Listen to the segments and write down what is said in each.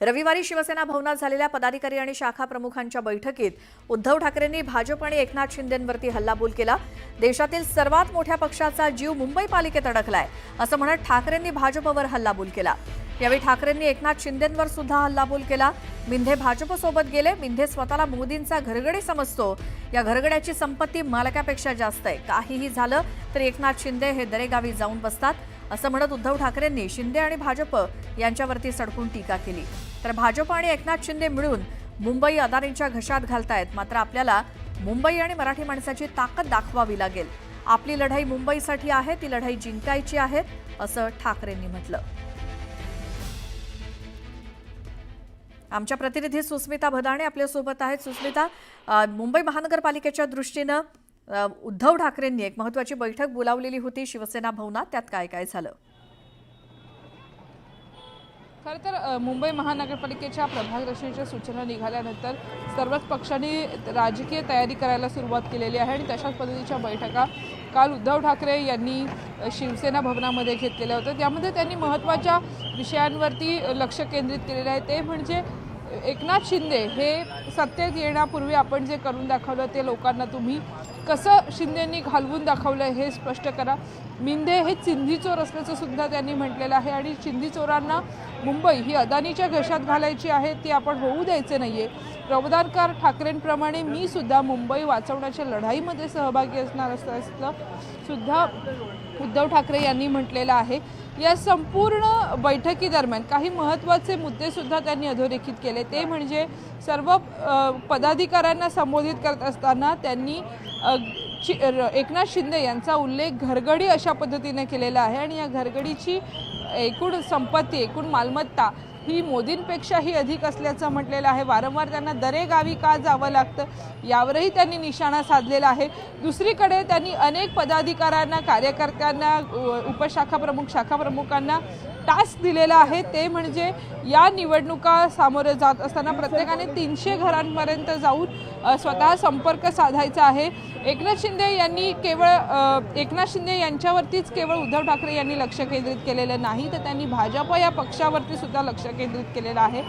रविवारी शिवसेना भवनात झालेल्या पदाधिकारी आणि शाखा प्रमुखांच्या बैठकीत उद्धव ठाकरेंनी भाजप आणि एकनाथ शिंदेंवरती हल्लाबोल केला। देशातील सर्वात मोठ्या पक्षाचा जीव मुंबई पालिकेत अडकलाय असं म्हणत ठाकरेंनी भाजपवर हल्लाबोल केला। यावेळी ठाकरेंनी एकनाथ शिंदेंवर सुद्धा हल्लाबोल केला। मिंधे भाजपसोबत गेले। मिंधे स्वतःला मोदींचा घरगडी समजतो। या घरगड्याची संपत्ती मालकापेक्षा जास्त आहे। काहीही झालं तर एकनाथ शिंदे हे दरेगावी जाऊन बसतात असं म्हणत उद्धव ठाकरेंनी शिंदे आणि भाजप यांच्यावरती सडकून टीका केली। तर भाजप आणि एकनाथ शिंदे मिळून मुंबई अदानींच्या घशात घालतायत। मात्र आपल्याला मुंबई आणि मराठी माणसाची ताकद दाखवावी लागेल। आपली लढाई मुंबईसाठी आहे, ती लढाई जिंकायची आहे असं ठाकरेंनी म्हटलं। आमच्या प्रतिनिधी सुस्मिता भदाणे आपल्या सोबत आहेत। सुस्मिता, मुंबई महानगरपालिकेच्या दृष्टीने उद्धव ठाकरेंनी एक महत्त्वाची बैठक बोलावलेली होती शिवसेना भवनात, त्यात काय काय झालं? खरं तर मुंबई महानगरपालिकेच्या प्रभाग रचनेच्या सूचना निघाल्यानंतर सर्वच पक्षांनी राजकीय तयारी करायला सुरुवात केलेली आहे आणि तशाच पद्धतीच्या बैठका काल उद्धव ठाकरे यांनी शिवसेना भवनामध्ये घेतलेल्या होत्या। त्यामध्ये त्यांनी महत्त्वाच्या विषयांवरती लक्ष केंद्रित केलेलं आहे। ते म्हणजे एकनाथ शिंदे हे सत्तेत येण्यापूर्वी आपण जे करून दाखवलं ते लोकांना तुम्ही कसं शिंदेंनी घालवून दाखवलं हे स्पष्ट करा। मिंधे हे चिंधी चोर असल्याचं सुद्धा त्यांनी म्हटलेलं आहे आणि चिंधी चोरांना मुंबई ही अदानीच्या घशात घालायची आहे, ती आपण होऊ द्यायचे नाहीये। प्रबोधनकार ठाकरेंप्रमाणे मी सुद्धा मुंबई वाचवण्याच्या लढाईमध्ये सहभागी असणार असल्याचं सुद्धा उद्धव ठाकरे यांनी म्हटलेलं आहे। या संपूर्ण बैठकीदरम्यान काही महत्त्वाचे मुद्दे सुद्धा त्यांनी अधोरेखित केले। ते म्हणजे सर्व पदाधिकाऱ्यांना संबोधित करत असताना त्यांनी एकनाथ शिंदे यांचा उल्लेख घरगडी अशा पद्धतीने केलेला आहे आणि या घरगडीची एकूण संपत्ती, एकूण मालमत्ता ही मोदींपेक्षाही अधिक असल्याचं म्हटलेलं आहे। वारंवार त्यांना दरेगावी का जावं लागतं यावरही त्यांनी निशाणा साधलेला आहे। दुसरीकडे त्यांनी अनेक पदाधिकाऱ्यांना, कार्यकर्त्यांना, उपशाखा प्रमुख, शाखा प्रमुखांना टास्क दिलेला आहे। ते म्हणजे या निवडणुका सामोरे जात असताना प्रत्येकाने 300 घरांपर्यंत जाऊन स्वतः संपर्क साधायचा आहे। एकनाथ शिंदे यांच्यावरतीच केवळ उद्धव ठाकरे यांनी लक्ष केंद्रित केलेलं नाही, तर त्यांनी भाजप या पक्षावरती सुद्धा लक्ष केंद्रित केलेलं आहे।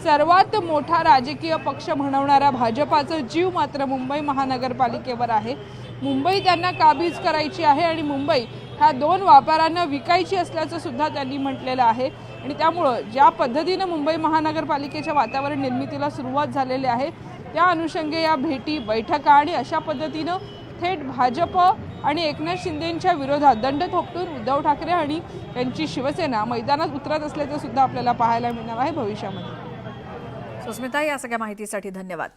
सर्वात मोठा राजकीय पक्ष म्हणवणारा भाजपाचा जीव मात्र मुंबई महानगरपालिकेवर आहे। मुंबई त्यांना काबीज करायची आहे आणि मुंबई ह्या 2 व्यापाऱ्यांना विकायची असल्याचं सुद्धा त्यांनी म्हटलेलं आहे आणि त्यामुळं ज्या पद्धतीनं मुंबई महानगरपालिकेच्या वातावरण निर्मितीला सुरुवात झालेली आहे त्या अनुषंगे या भेटी, बैठका आणि अशा पद्धतीनं थेट भाजप आणि एकनाथ शिंदेंच्या विरोधात दंड थोपटून उद्धव ठाकरे आणि त्यांची शिवसेना मैदानात उतरत असल्याचं सुद्धा आपल्याला पाहायला मिळणार आहे भविष्यामध्ये। सुस्मिता, या सगळ्या माहितीसाठी धन्यवाद।